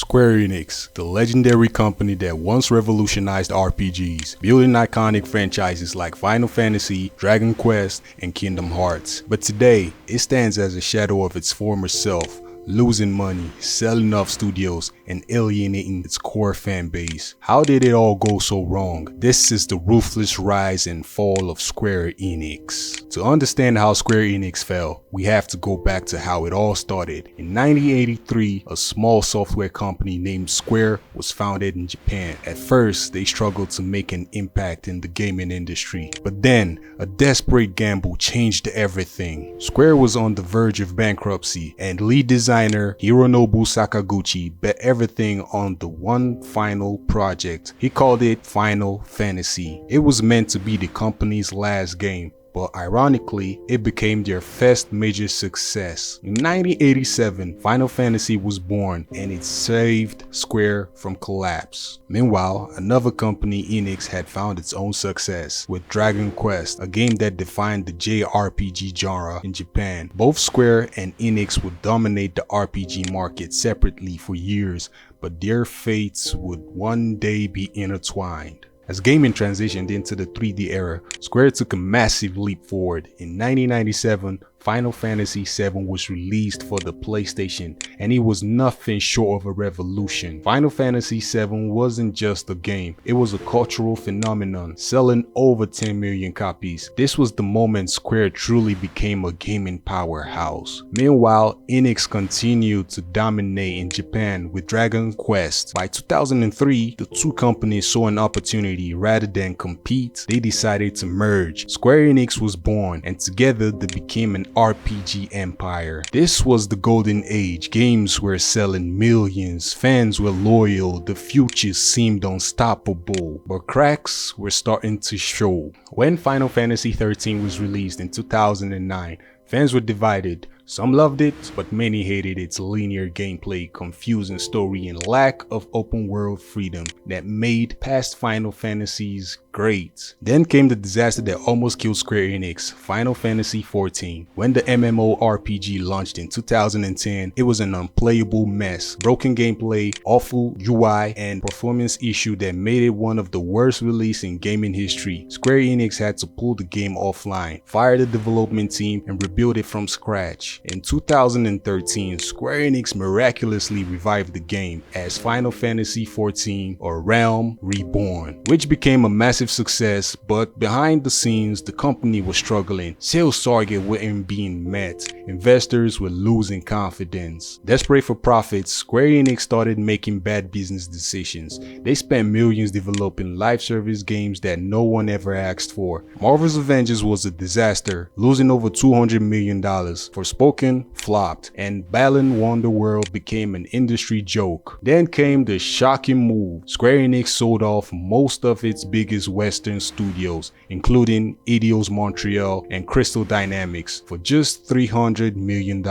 Square Enix, the legendary company that once revolutionized RPGs, building iconic franchises like Final Fantasy, Dragon Quest, and Kingdom Hearts. But today, it stands as a shadow of its former self, losing money, selling off studios, and alienating its core fan base. How did it all go so wrong? This is the ruthless rise and fall of Square Enix. To understand how Square Enix fell, we have to go back to how it all started. In 1983, a small software company named Square was founded in Japan. At first, they struggled to make an impact in the gaming industry, but then a desperate gamble changed everything. Square was on the verge of bankruptcy, and lead designer Hironobu Sakaguchi bet everything on the one final project. He called it Final Fantasy. It was meant to be the company's last game, but ironically, it became their first major success. In 1987, Final Fantasy was born and it saved Square from collapse. Meanwhile, another company, Enix, had found its own success with Dragon Quest, a game that defined the JRPG genre in Japan. Both Square and Enix would dominate the RPG market separately for years, but their fates would one day be intertwined. As gaming transitioned into the 3D era, Square took a massive leap forward. In 1997, Final Fantasy VII was released for the PlayStation, and it was nothing short of a revolution. Final Fantasy VII wasn't just a game, it was a cultural phenomenon, selling over 10 million copies. This was the moment Square truly became a gaming powerhouse. Meanwhile, Enix continued to dominate in Japan with Dragon Quest. By 2003, the two companies saw an opportunity. Rather than compete, they decided to merge. Square Enix was born, and together they became an RPG empire. This was the golden age. Games were selling millions, fans were loyal, the future seemed unstoppable. But cracks were starting to show. When Final Fantasy XIII was released in 2009, fans were divided. Some loved it, but many hated its linear gameplay, confusing story, and lack of open world freedom that made past Final Fantasies great. Then came the disaster that almost killed Square Enix, Final Fantasy XIV. When the MMORPG launched in 2010, it was an unplayable mess. Broken gameplay, awful UI, and performance issue that made it one of the worst releases in gaming history. Square Enix had to pull the game offline, fire the development team, and rebuild it from scratch. In 2013, Square Enix miraculously revived the game as Final Fantasy XIV, or Realm Reborn, which became a massive success, but behind the scenes, the company was struggling. Sales targets weren't being met. Investors were losing confidence. Desperate for profits, Square Enix started making bad business decisions. They spent millions developing live service games that no one ever asked for. Marvel's Avengers was a disaster, losing over $200 million. Forspoken flopped, and Balan Wonderworld became an industry joke. Then came the shocking move. Square Enix sold off most of its biggest Western studios, including Eidos Montreal and Crystal Dynamics, for just $300 million.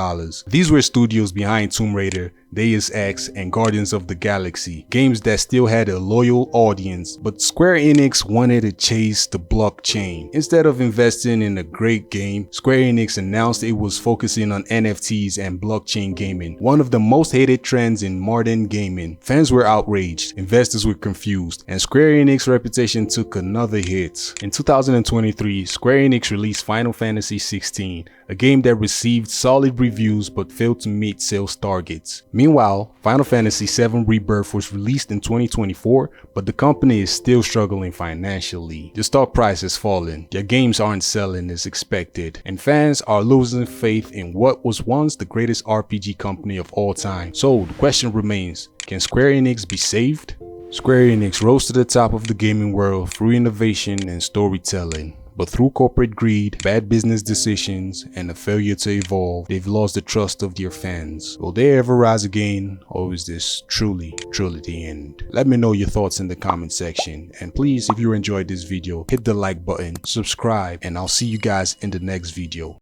These were studios behind Tomb Raider, Deus Ex, and Guardians of the Galaxy, games that still had a loyal audience. But Square Enix wanted to chase the blockchain. Instead of investing in a great game, Square Enix announced it was focusing on NFTs and blockchain gaming, one of the most hated trends in modern gaming. Fans were outraged, investors were confused, and Square Enix's reputation took another hit. In 2023, Square Enix released Final Fantasy XVI, a game that received solid reviews but failed to meet sales targets. Meanwhile, Final Fantasy VII Rebirth was released in 2024, but the company is still struggling financially. The stock price has fallen, their games aren't selling as expected, and fans are losing faith in what was once the greatest RPG company of all time. So the question remains, can Square Enix be saved? Square Enix rose to the top of the gaming world through innovation and storytelling. But through corporate greed, bad business decisions, and a failure to evolve, they've lost the trust of their fans. Will they ever rise again, or is this truly the end? Let me know your thoughts in the comment section, and please, if you enjoyed this video, hit the like button, subscribe, and I'll see you guys in the next video.